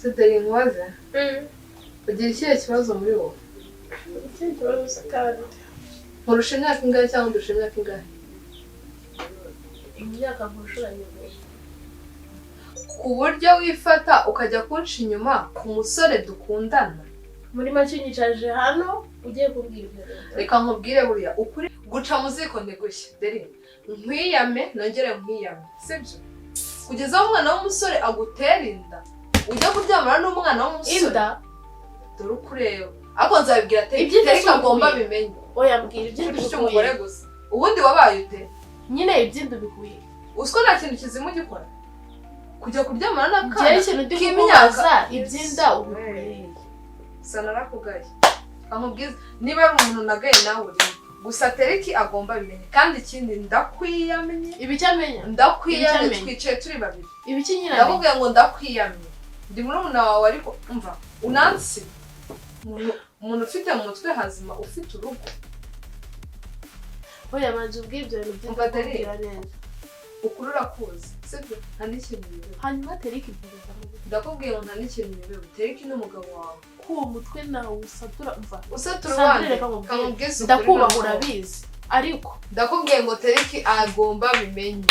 Sederi nkwaze ugira ikihe kibazo muri wowe iki kibazo sakandi nkurusha imyaka ingahe cyangwa ndusha imyaka ingahe imyaka nkurushuranye ku buryo wifata ukajya kunca inyuma ku musore dukundana muri make nyicaje hano ugiye kubwira ibyo reka nkubwire buriya ukuri guca mu ziko ntigushye deri nkwiyame nongere nkwiyame sibyo kugeza aho umwana w'umusore agutera inda ujya kuryamana n'umwana w'umusore inda dore ukureba ariko nzabibwira Terika agomba bimenye oya mbwira ibyo cy'umugore gusa ubundi wabaye ute nyine ibyindu bikuye uziko nta kintu kizima ugikora kujya kuryamana n'akana njye ikintu ndi kukubaza ibyinda ubikuye sana nakugaye amubwiza niba ari umuntu nagaye nawe uri gusa Teriki agomba bimenye kandi ikindi ndakwiyamenye ibicyamenya ndakwiyamenye twicaye turi babiri ibikinyira ndakubwiye ngo ndakwiyamenye ndi muri umuna wawe ariko umva unansi umuntu ufite mu mutwe hazima ufite urugo oya manje ubwibyo bintu by'ubwira neza ukurura kuzi sibyo nta n'ikintu bibeho hanyuma Teriki byiza ndakubwiye ngo nta n'ikintu bibeho Teriki n'umugabo wawe ku mutwe nawe usatura umva usatura wande kamubwiza ndakubaha urabizi ariko ndakubwiye ngo Teriki agomba bimenye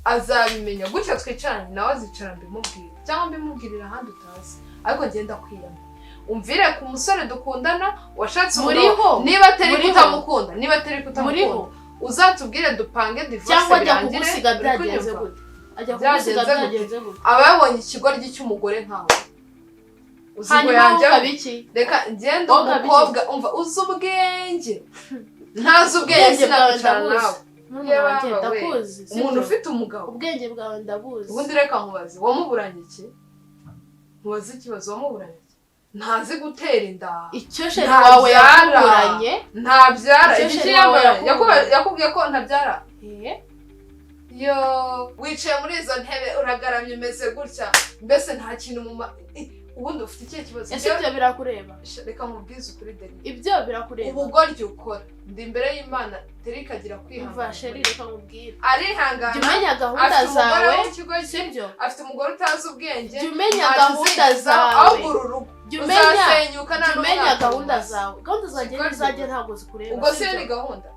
azabimenya gutya twicaranye nawe azicara mbimubwire cyangwa mbimubwirira ahandi utazi ariko ngenda kwiyama umvire ku musore dukundana washatse umugabo niba Teriki utamukunda niba Teriki utamukunda uzatubwire dupange divorce cyangwa ajya kugusiga byagenze gute ajya kugusiga byagenze gute aba yabonye ikigoryi cy'umugore nkawe uzigo yanjye kabiki reka ngenda umukobwa umva uzi ubwenge ntazi ubwenge sinabicara nawe umuntu ufite umugabo ubwenge bwawe ndabuzi ubundi reka nkubaze wamuburanye iki nkubaze ikibazo wamuburanye iki ntazi gutera inda icyo sheri wawe yakuburanye ntabyara yakubwiye ko ntabyara yo wicaye muri izo ntebe uragaramye umeze gutya mbese nta kintu ubundi ufite ikihe kibazo ese ibyo birakureba reka mubwize ukuri Deli ibyo birakureba ubugoryi ukora ndi imbere y'Imana Terika agira kwihangana sheri reka nkubwire arihangana jumenya gahunda zawe sibyo afite umugore utazi ubwenge jumenya gahunda zawe ahubwo jumenya gahunda zawe gahunda zanjye ntabwo zikureba ubwo se ni gahunda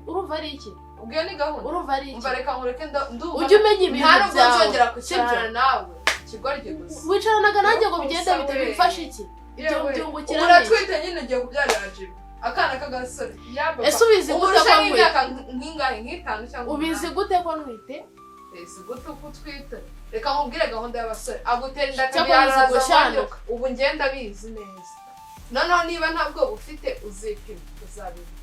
urumva ari iki ubwo ni gahunda urumva ari iki umva reka nkureke ndumva ujye umenya ibintu byawe nzongera kucyana nawe kigorye gusa wicaranaga nanjye ngo bigende bite bifashe iki ibyo byungukira neza uratwite nyine ugiye kubyarira jibu akana k'agasore ese ubizi gute ko nk'ingahe nk'itanu cyangwa ubizi gute ko ntwite ese gute ko utwite reka nkubwire gahunda y'abasore agutera inda akabyaraza ubu ngenda bizi neza noneho niba nta bwoba ufite uzipima uzabibwira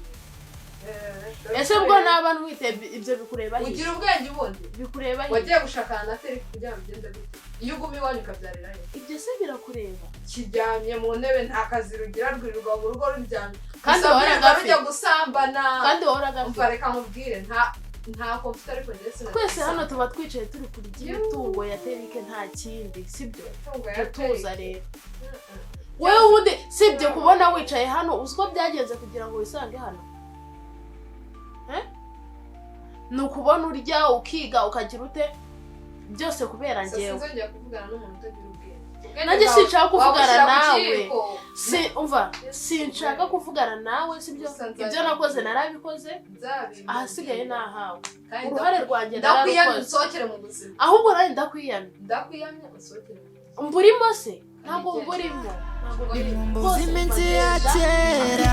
ese ubwo naba ntwite ibyo bikureba ugira ubwenge ubundi bikureba wagiye gushakana na Teriki kugira ngo bigende bite iyo uguma iwanyu ukabyarira he ibyo se birakureba kiryamye mu ntebe nta kazi rugira rwirirwa mu rugo ruryamye kandi waragafite gusambana kandi waragafite umva reka nkubwire nta komfuta ariko njye sinari twese hano tuba twicaye turi kurya imitungo ya Teriki nta kindi sibyo tuza rero wowe ubundi sibyo kubona wicaye hano uziko byagenze kugira ngo wisange hano ni ukubona urya ukiga ukagira ute byose kubera njyewe sinzongera kuvugana n'umuntu utagira ubwenge nanjye sinshaka kuvugana nawe umva sinshaka kuvugana nawe sibyo ibyo nakoze narabikoze ahasigaye nahawe uruhare rwanjye ndakwiyamye usohokere mu buzima ahubwo nanjye ndakwiyamye usohokere mburimo se ntabwo mburimo iminsi ya kera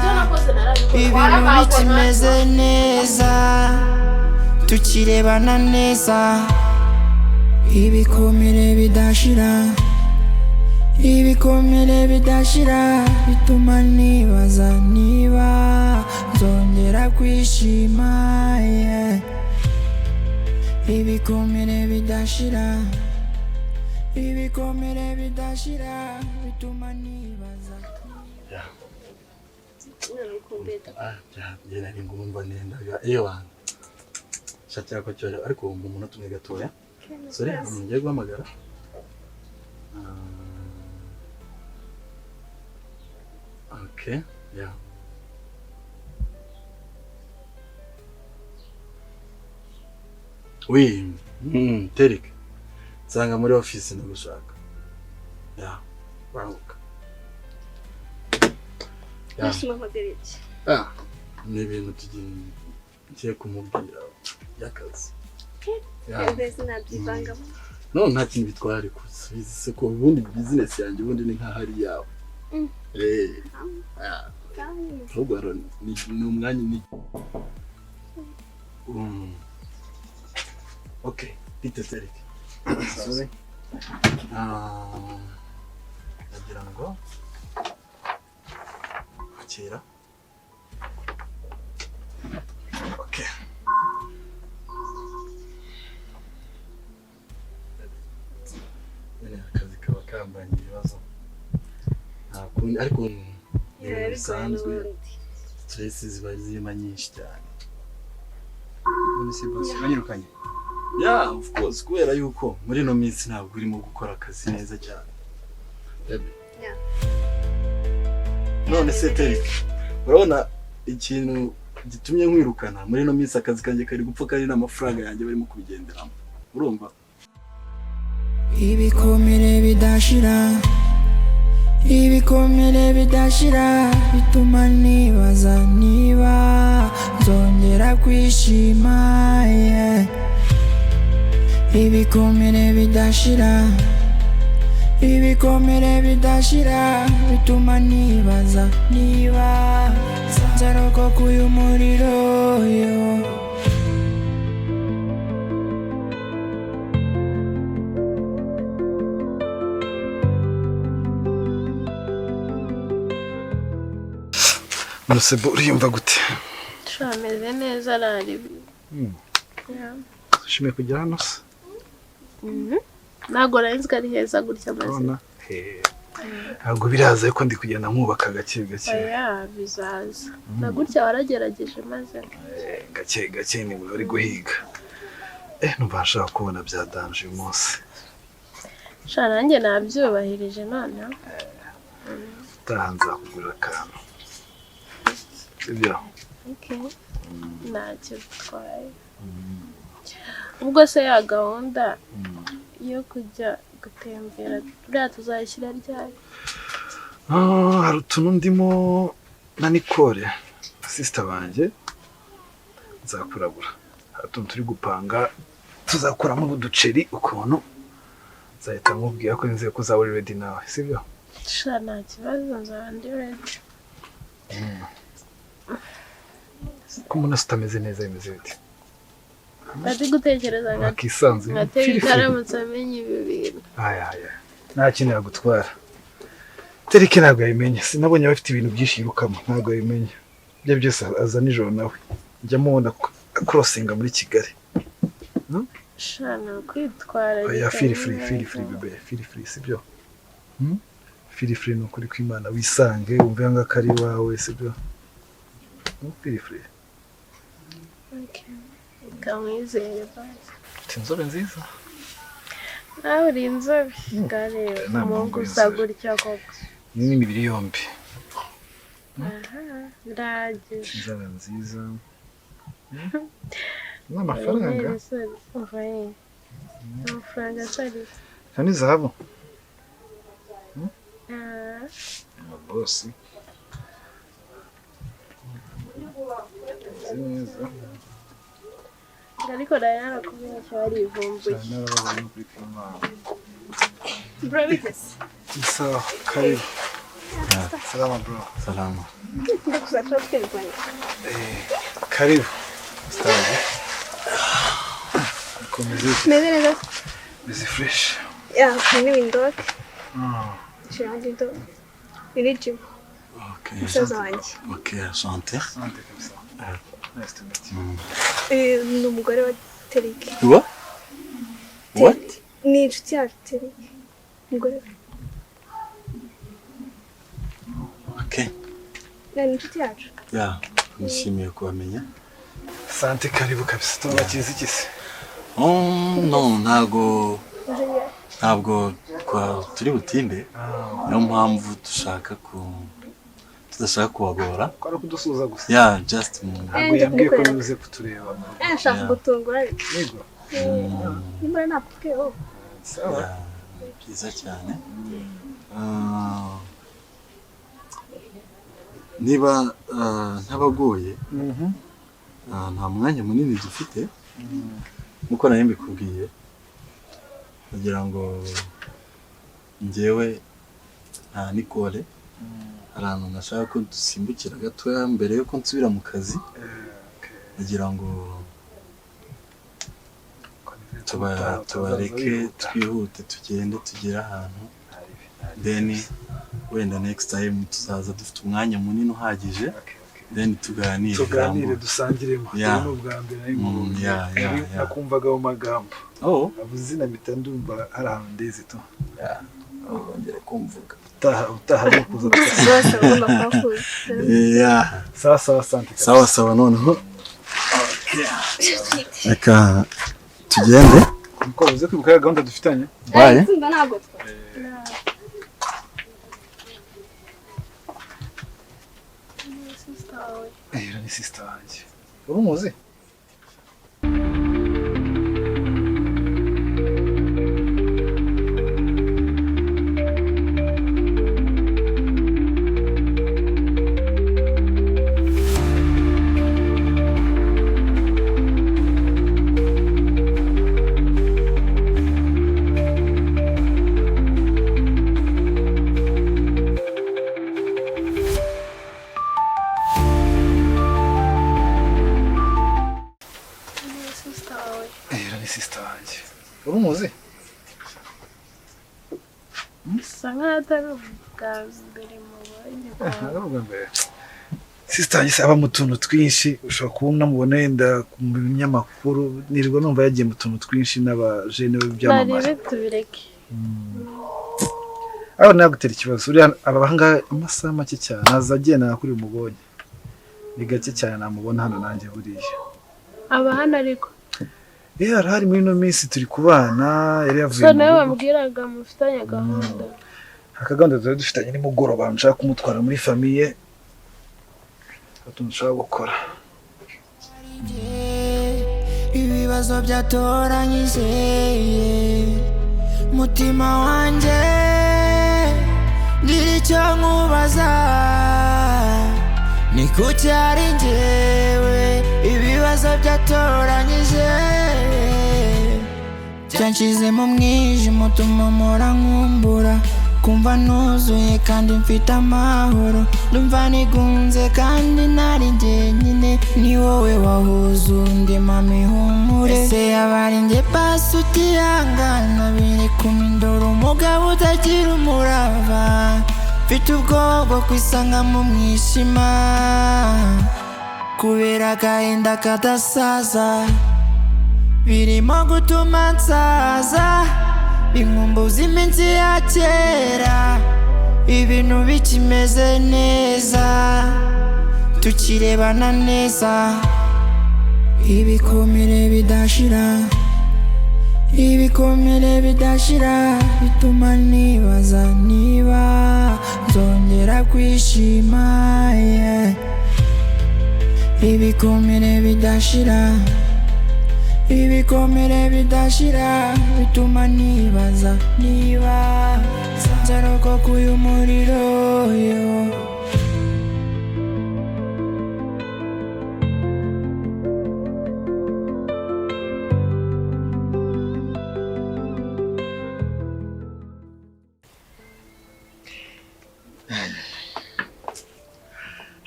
ibintu bikimeze neza tukirebana neza ibikomere bidashira bituma nibaza niba nzongera kwishima ibikomere bidashira bituma nibaza njye nari ngumva nendaga iyo bantu shakira ko cyore ariko umuntu tumwe gatoya sore umuntu ngiye guhamagara okay yeah oui Teriki nsanga muri office ndagushaka yeah banguka. Nashima Delicia. Ni ibintu tugiye kumubwira y'akazi. Mbese nabyivangamo. No, nta kintu bitwara kuza. Bize ko ubundi business yanjye ubundi ni nka hari yawe. Rugwaro ni umwanya ni. Okay, Peter Thematic. Sorry. Nagira ngo akira. Okay. Akazi kaba kambanye ibibazo. Ntakundi ariko bisanzwe stress ziba zima nyinshi cyane. Banyirukanye. Yeah, of course, kubera yuko muri no minsi ntabwo urimo gukora akazi neza cyane. Yeah. None se Thematic, urabona ikintu gitumye nkwirukana muri no minsi akazi kanjye kari gupfa kandi n'amafaranga yanjye barimo kubigenderamo. Urumva? Ibikomere bidashira, ibikomere bidashira, bituma nibaza niba nzongera kwishima. Ibikomere bidashira, ibikomere bidashira, bituma nibaza niba nzarokoka uyu muriro. Nusebo uriyumva gute? Shameze neza arari. Ushimiye kujya hano se? Ntago narinzwe ari heza gutya maze. Ntabwo biraza ariko ndi kugenda nkubaka gake gake. Oya bizaza. Na gutya waragerageje maze. Gake ni muri guhiga. Numva nshaka kubona byadanje uyu munsi. Sha nanjye nabyubahirije none. Tahanza kugura akantu. Sibyo? Okay. Ntacyo twaye. Ubwo se ya gahunda yo kujya gutembera turiya tuzayishyira ryari? Hari utuntu ndimo na Nicole, sister banjye, nzakurabura. Hari utuntu turi gupanga tuzakuramo uduceri ukuntu nzahita nkubwira ko nzeye ko uzaba uri ready nawe, sibyo? Sha nta kibazo nzaba ndi ready. Ko umuntu utameze neza bimeze bite? Ati gutekereza nkakisanzwe. Ngateye ikaramutse amenye ibi bintu. Aya. Nta kintu yagutwara. Thematic ntabwo yabimenya. Sinabonye bafite ibintu byinshi yirukamo. Ntabwo yabimenya. Ibyo byose aza nijoro nawe. Njya mubona crossinga muri Kigali. Shana kwitwara. Oya, feel free bebe. Feel free, sibyo? Feel free no kuri kw'Imana wisange umve nga kari wawe, sibyo? Feel free. Okay. Kamwizeye basi. Tinzobe nziza. Nawe uri inzobe. Gare umuntu usa gutya koko. Ni imibiri yombi. Ndaje. Tinzobe nziza. N'amafaranga. Uvaye. Amafaranga sari. Kandi zahabu. Boss. Nziza. Ariko Diana kubera cyari ivumbuye. Narabaza no kuri Filime. Bro, witness. Sawa, karibu. Salama bro. Salama. Ndakusatira twebwe. Karibu. Sawa. Komeziti. Meze neza. Busy fresh. Yeah, ni Windhoek. Chirandi ndo. Irijimu. Okay. Musaza wanjye. Okay, asante. Sante kabisa. Nice to meet you. Ni umugore wa Thematic. What? Ni inshuti yacu Thematic. Umugore. Okay. Ni inshuti yacu. Yeah, nishimiye kubamenya. Sante karibu kabisa. Tubakize ikisi. No, ntabwo kwa turi butinde. Niyo mpamvu tudashaka kubagora. Kwari kudusuza gusa. Yeah, just ntabwo yabwiye ko bivuze kutureba. Ashaka gutungura. Yego. Nimba napfukeho. Sawa. byiza cyane. niba ntabagoye nta mwanya munini dufite nkuko nari mbikubwiye kugira ngo njyewe nta Nicole ahantu nashaka ko dusimbukira gatoya mbere yuko nsubira mu kazi kugira ngo tubareke twihute tugende tugere ahantu then wenda next time tuzaza dufite umwanya munini uhagije then tuganire dusangiremo n'ubwa mbere nakumvaga mu magambo abuzina mpita ndumva hari ahantu ndeze to ngere kumvuga utaha no kuza sawa noneho reka tugende uko uze kwibuka gahunda dufitanye baye ntabwo ni sister wanjye urumuzi urumuzi sanga ataravugaza mbere mu banye sister wanjye saba mu tuntu twinshi ushobora kubona mubona yenda mu binyamakuru nirirwa numva yagiye mu tuntu twinshi n'abajene by'amamare tubireke aho nagutera ikibazo uri abahanga amasaha make cyane azagiye nakuri umubonye ni gake cyane namubona hano nanjye buriya abahana ariko arahari muri ino minsi turi kubana yari yavuye so nawe wambwiraga mufitanye gahunda akaganda turi dufitanye nimugoroba nshaka kumutwara muri famiye atunshaka gukora ibibazo byatoranyije mutima wanjye ngira icyo nkubaza ni kuki ari njyewe ibibazo byatoranyije byanshize mu mwijima utuma mpora nkumbura kumva nuzuye kandi mfite amahoro ndumva nigunze kandi nari njyenyine ni wowe wahuza undi mami humure ese yabari njye pasi utihangana biri kumindora umugabo utagira umurava mfite ubwoba bwo kwisanga mu mwijima kubera agahinda kadasaza birimo gutuma nsaza inkumbuza iminsi ya kera ibintu bikimeze neza tukirebana neza ibikomere bidashira bituma nibaza niba nzongera kwishima ibikomere bidashira bituma nibaza niba nzarokoka uyu muriro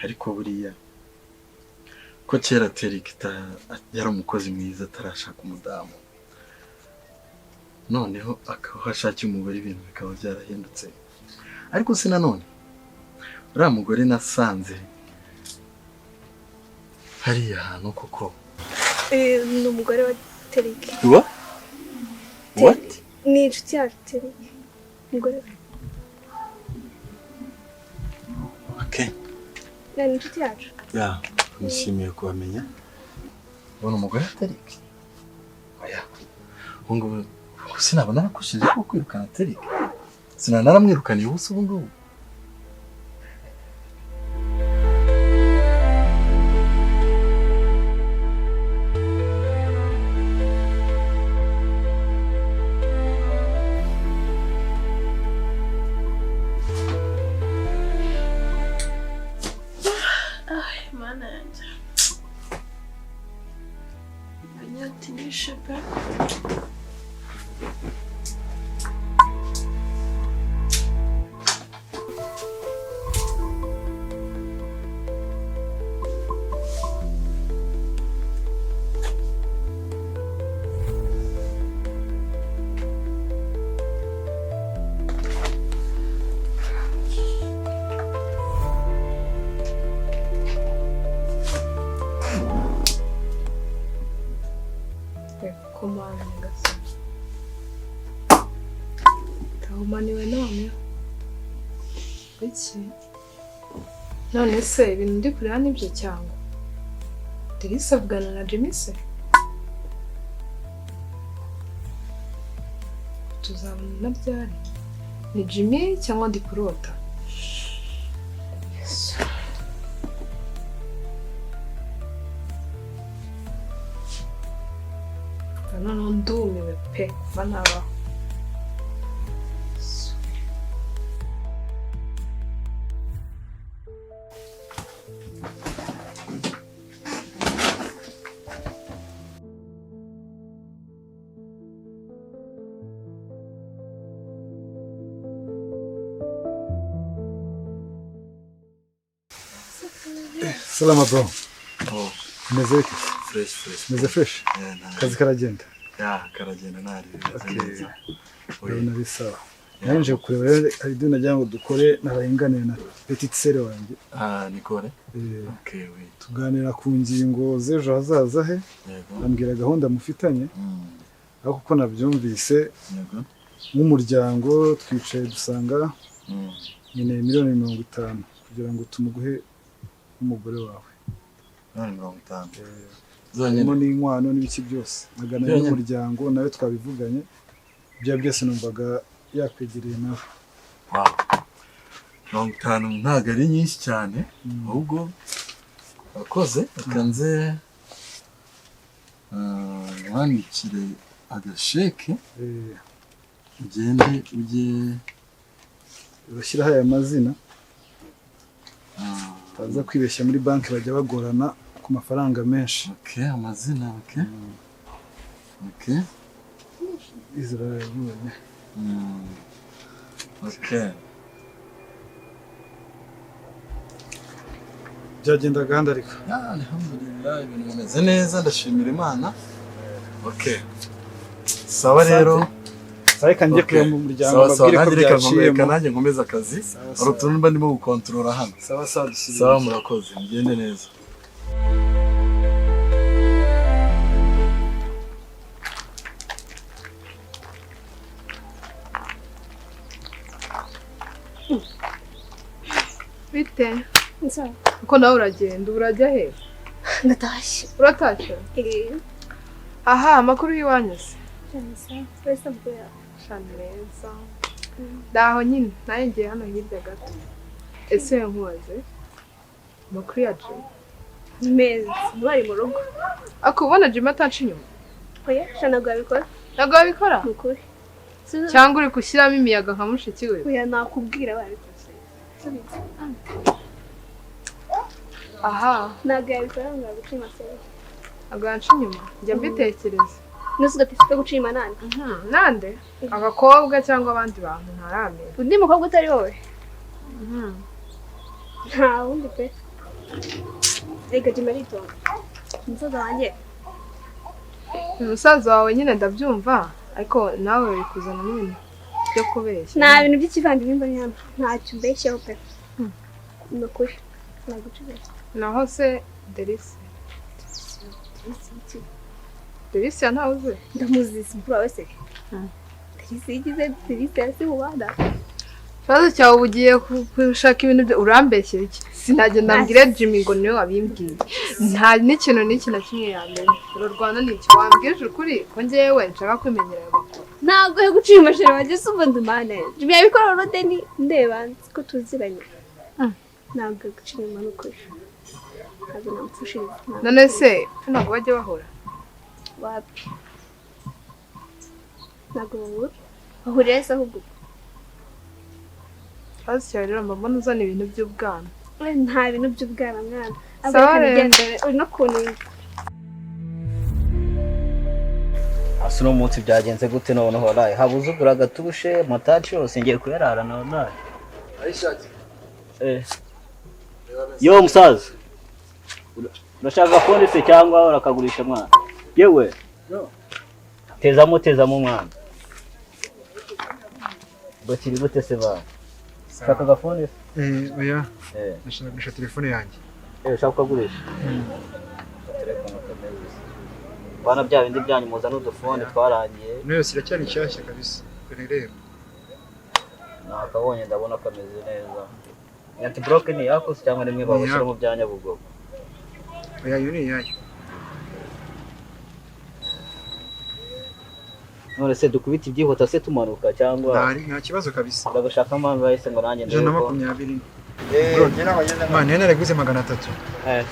ariko buriya ko kera Terikita yari umukozi mwiza atarashaka umudamu noneho akahashakira umugore ibintu bikaba byarahindutse ariko si nanone uriya mugore nasanze hariya hantu koko ni umugore wa Terike what ni inshuti yacu Terike umugore okay ni inshuti yacu nishimiye kubamenya ubona umugore Terike oya ubungubu sinabona nakushije ko kwirukana Terike sinanaramwirukaniye ubusa ubungubu nyinshi pe. Komana nyagasani. Tahumaniwe none. Iki? None se ibintu ndi kureba nibyo cyangwa? Delicia avugana na Jimmy se? Tuzabona byari. Ni Jimmy cyangwa ndi kurota? Yesu. Noneho ndumiwe pe kuva nabaho. Salama bro. Meze iki? Fresh. Meze fresh? Kazi karagenda? Ya, karagenda nari. Okay. Urabona ari sawa. Nanje kureba rero hari ibyo nagira ngo dukore nabayenganiye na petite sere wanjye. Nikore? Okay, we. Tuganira ku ngingo z'ejo hazaza he. Ambwira gahunda mufitanye. Ariko uko nabyumvise nk'umuryango twicaye dusanga nyine miliyoni 50 kugira ngo tumuguhe umugore wawe. 50. Zonyemo n'inkwano n'ibiki byose. Nagana y'umuryango nawe twabivuganye. Bya byose numvaga yakwegereye nawe. Wow. 50 ntago ari nyinshi cyane. Ahubwo Murakoze akanze wandikire agasheke. Ugende ujye urashyiraho aya mazina. Taza kwibeshya muri banki bajya bagorana ku mafaranga menshi. Okay, amazina okay. Okay. Israel none. Okay. Byagenda gahanda ariko. Alhamdulillah ibintu bimeze neza ndashimira Imana. Okay. Sawa rero. Sawa kanjye kuya mu muryango babwire ko byaciye kananjye nkomeza akazi. Arutuntu mba ndimo gukontorora hano. Sawa dusize. Sawa murakoze ngende neza. Bite? Nza. Uko nawe uragenda urajya he? Natashye. Uratashye? Aha, amakuru y'iwanyu se? Neza. Twese bwoya. Neza. Daho nyine naye ngiye hano hirya gato. Ese nkubaze? Amakuru yacu? Meza. Bari mu rugo. Akubona Jimmy ataca inyuma? Oya, shanago abikora. Ntabwo babikora? Nukuri. Cyangwa uri gushyiramo imiyaga nka mushiki we? Oya nakubwira babikora. Aha. Ntabwo yabikora ngo aguce imasoro. Ntabwo yanca inyuma? Njya mbitekereza. Nusuga tifite gucima nande? Nande? Abakobwa cyangwa abandi bantu ntaramenya. Undi mukobwa utari wowe? Nta wundi pe. Ega Jimarito. Umusaza wanjye. Umusaza wawe nyine ndabyumva, ariko nawe uri kuzana n'ibintu byo kubeshya. Nta bintu by'ikivandimwe mbona hano. Ntacyo mbeshyaho pe. Nukuri. Naho se Delicia. Delicia ntawe uzi? Ndamuzi simpura wese. Delicia igize Delicia si mubana. Ikibazo cyawe ugiye gushaka ibintu byo urambeshyera iki? Sinagenda mbwire Jimmy ngo niwe wabimbwiye. Nta n'ikintu n'iki na kimwe yamenye. Urarwana n'iki wambwije ukuri ko njyewe nshaka kwimenyera ayo makuru. Ntabwo yo gucira amashuri wanjye suba ndumane. Jimmy yabikora rodeni ndeba ko tuziranye. Ntabwo gucira inyuma n'ukuri. Ntabwo namupfushiriza. None se ntabwo bajya bahora? Wapi? Ntabwo bahura. Bahurira se ahubwo. Ikibazo cyawe rero mbona uzana ibintu by'ubwana. Nta bintu by'ubwana mwana. Sawa rero. Uri no kunenga. asuno munsi byagenze gute noneho wallahi habuze ugura gatushe matachi yose ngiye kuyararana wallahi ayishati yo musaza urashaka phone se cyangwa urakagurisha mwana yewe tezamo mwana bakiri gute se ba shaka gafone oya nashaka gurisha telefone yanjye ushaka kugurisha bana bya bindi byanyu muza n'udufone twarangiye niyo siracyari nshyashya kabisa rero nakabonye ndabona kameze neza anti broken yako cyangwa nimwe babashira mu byanya bugogo oya yuni yayo none se dukubita ibyihuta se tumanuka cyangwa nta kibazo kabisa ndagashaka amanga yese ngo nanjye ndeko 120 mane naraguze 300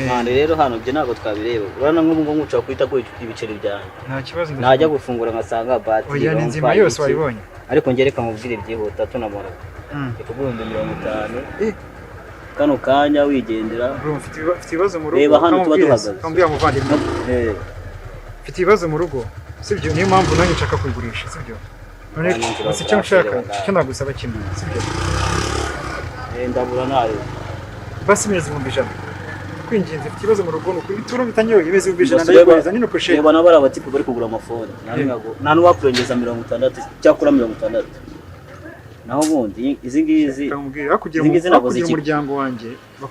mane rero hano byo ntago twabireba urana nk'ubu nguca kwita ko ibiceri byanyu nta kibazo najya gufungura ngasanga batiri oya ni nzima yose wayibonye ariko ngereka mubwire ibyihuta tunamara ikubunde 50 kano kanya wigendera bro mfite ibibazo mu rugo reba hano tuba duhagaze kambya muvandimwe mfite ibibazo mu rugo sibyo niyo mpamvu nanjye nshaka kuyigurisha sibyo none icyo nshaka cyo nagusaba kimwe sibyo ndabura nayo basi mezi mu bijana kwinginze mfite ibibazo mu rugo nuko ituro bitanyoye imezi mu bijana ndayikoreza nino poshe reba nabara abatipe bari kugura amafone nta n'uwakurengeza 60 cyakura 60 naho ubundi izi ngizi kugira umuryango wanjye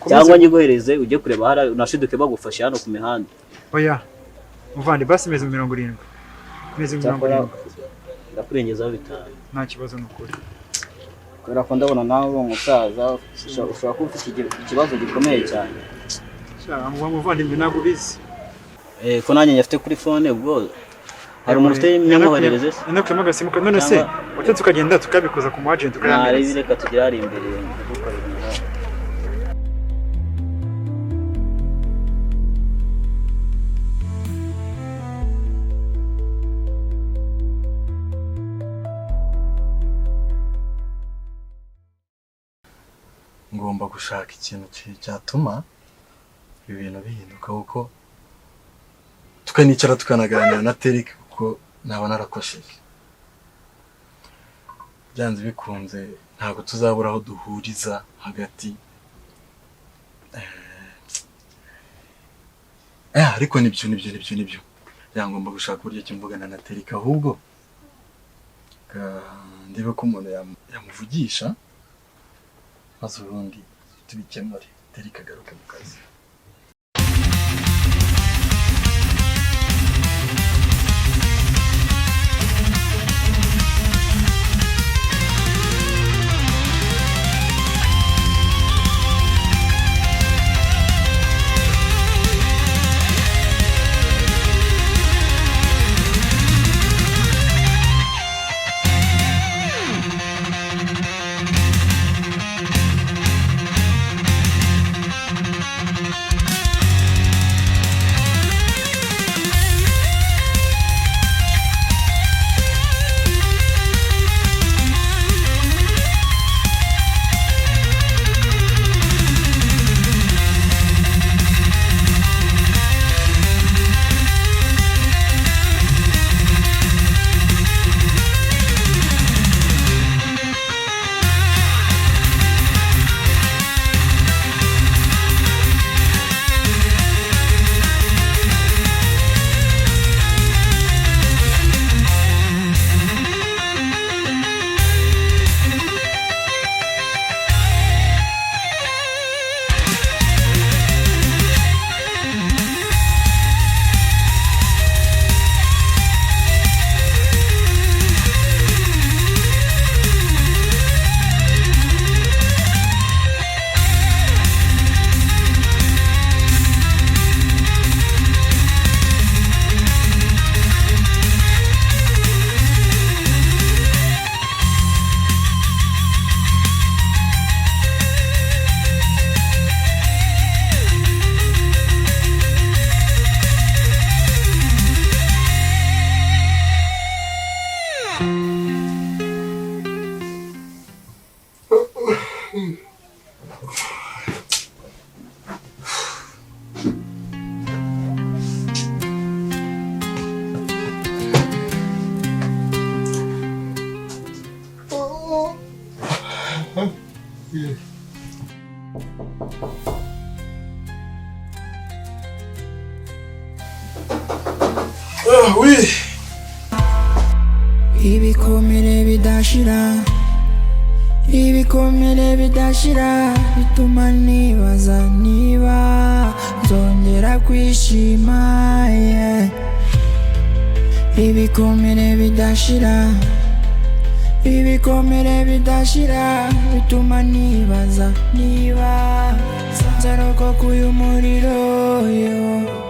cyangwa nyiguhereze ujye kureba hari unashiduke bagufasha hano ku mihanda oya muvandi basi mezi 70 mezi 70 ndakurengezaho bitanu nta kibazo n'ukuri kubera ko ndabona nawe uwo musaza ushobora kuba ufite ikibazo gikomeye cyane cyangwa muvandimwe ntabwo bizi ko nanjye nyafite kuri phone ubwo hari umuntu ufite imyamwoherereze se nakuyemo agasimuka none se watetse ukagenda tukabikoza ku mu agent ukayambereza reka tugire ari imbere gukorera ngomba gushaka ikintu cyatuma ibintu bihinduka kuko tukanicara tukanaganira na Therick kuko naba narakosheje byanze bikunze ntabwo tuzabura aho duhuriza hagati ariko nibyo yangomba gushaka uburyo kimvugana na Therick ahubwo ndibe ko umuntu yamuvugisha maze ubundi tubikemure Therick agaruke mu kazi Oui. Ibikomere bidashira, ibikomere bidashira, bituma nibaza niba nzongera kwishima, yeah. Ibikomere bidashira, ibikomere bidashira, bituma nibaza niba nzarokoka uyu muriro, yo.